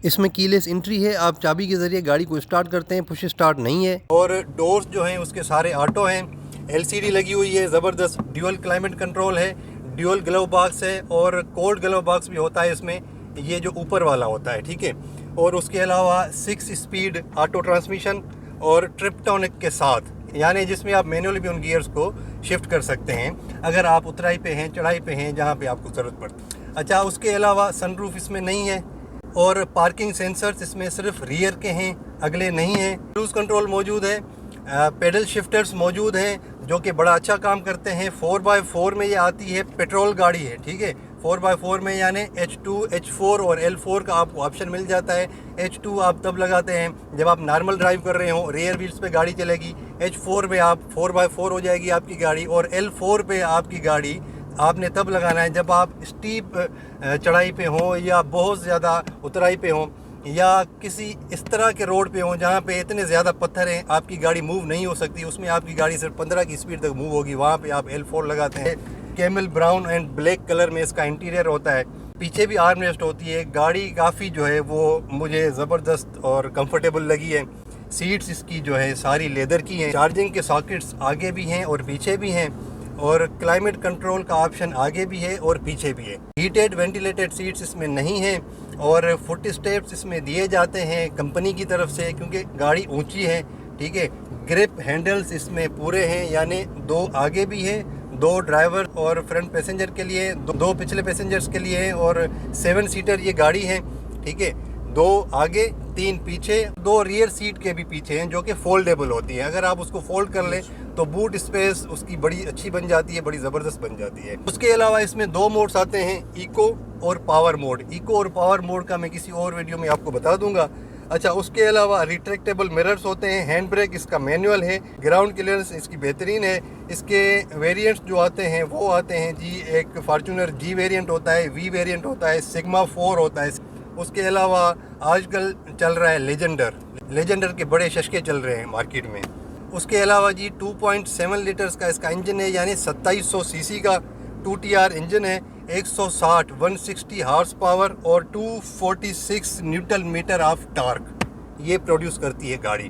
इसमें keyless entry है, आप चाबी के ज़रिए गाड़ी को स्टार्ट करते हैं, पुश स्टार्ट नहीं है। और डोर्स जो हैं उसके सारे ऑटो हैं। एलसीडी लगी हुई है, ज़बरदस्त ड्यूअल क्लाइमेट कंट्रोल है, ड्यूअल ग्लव बॉक्स है और कोल्ड ग्लव बॉक्स भी होता है इसमें, ये जो ऊपर वाला होता है, ठीक है। और उसके अलावा 6 स्पीड ऑटो ट्रांसमिशन और ट्रिप्टोनिक के साथ, यानी जिसमें आप मैनुअली भी उन गियर्स को शिफ्ट कर सकते हैं अगर आप उतराई पे हैं, चढ़ाई पे हैं, जहाँ पे आपको ज़रूरत पड़ती है। अच्छा, उसके अलावा सनरूफ इसमें नहीं है और पार्किंग सेंसर्स इसमें सिर्फ रियर के हैं, अगले नहीं हैं। क्रूज़ कंट्रोल मौजूद है, पेडल शिफ्टर्स मौजूद हैं जो कि बड़ा अच्छा काम करते हैं। 4x4 में ये आती है, पेट्रोल गाड़ी है, ठीक है। 4x4 में यानी H2, H4 और L4 का आपको ऑप्शन मिल जाता है। H2 आप तब लगाते हैं जब आप नॉर्मल ड्राइव कर रहे हो, रेयर व्हील्स पे गाड़ी चलेगी। H4 में आप 4x4 हो जाएगी आपकी गाड़ी, और L4 पे आपकी गाड़ी आपने तब लगाना है जब आप स्टीप चढ़ाई पे हो या बहुत ज़्यादा उतराई पे हो या किसी इस तरह के रोड पे हो जहाँ पे इतने ज़्यादा पत्थर हैं, आपकी गाड़ी मूव नहीं हो सकती, उसमें आपकी गाड़ी सिर्फ 15 की स्पीड तक मूव होगी, वहाँ पे आप L4 लगाते हैं। Camel brown and black colour में इसका इंटीरियर होता है। पीछे भी आर्मरेस्ट होती है। गाड़ी काफ़ी जो है वो मुझे ज़बरदस्त और कंफर्टेबल लगी है। सीट्स इसकी जो है सारी लेदर की हैं। चार्जिंग के सॉकेट्स आगे भी हैं और पीछे भी हैं, और क्लाइमेट कंट्रोल का ऑप्शन आगे भी है और पीछे भी है। हीटेड वेंटिलेटेड सीट्स इसमें नहीं हैं और फुट स्टेप्स इसमें दिए जाते हैं कंपनी की तरफ से, क्योंकि गाड़ी ऊंची है, ठीक है। ग्रिप हैंडल्स इसमें पूरे हैं, यानी 2 आगे भी हैं, 2 ड्राइवर और फ्रंट पैसेंजर के लिए, 2 पिछले पैसेंजर्स के लिए हैं, और 7 सीटर ये गाड़ी है, ठीक है। 2 आगे, 3 पीछे, 2 रियर सीट के भी पीछे हैं जो कि फोल्डेबल होती है। अगर आप उसको फोल्ड कर लें तो बूट स्पेस उसकी बड़ी अच्छी बन जाती है, बड़ी ज़बरदस्त बन जाती है। उसके अलावा इसमें 2 मोड्स आते हैं, इको और पावर मोड। इको और पावर मोड का मैं किसी और वीडियो में आपको बता दूंगा। अच्छा, उसके अलावा रिट्रैक्टेबल मिरर्स होते हैं, हैंड ब्रेक इसका मैनुअल है, ग्राउंड क्लियरेंस इसकी बेहतरीन है। इसके वेरिएंट्स जो आते हैं वो आते हैं जी, एक फार्चूनर जी वेरिएंट होता है, वी वेरिएंट होता है, सिग्मा 4 होता है। उसके अलावा आजकल चल रहा है लेजेंडर के बड़े शशके चल रहे हैं मार्केट में। उसके अलावा जी 2.7 लीटर्स का इसका इंजन है, यानी 2700 सीसी का 2TR इंजन है। 160 हॉर्स पावर और 246 न्यूटन मीटर ऑफ टॉर्क ये प्रोड्यूस करती है गाड़ी।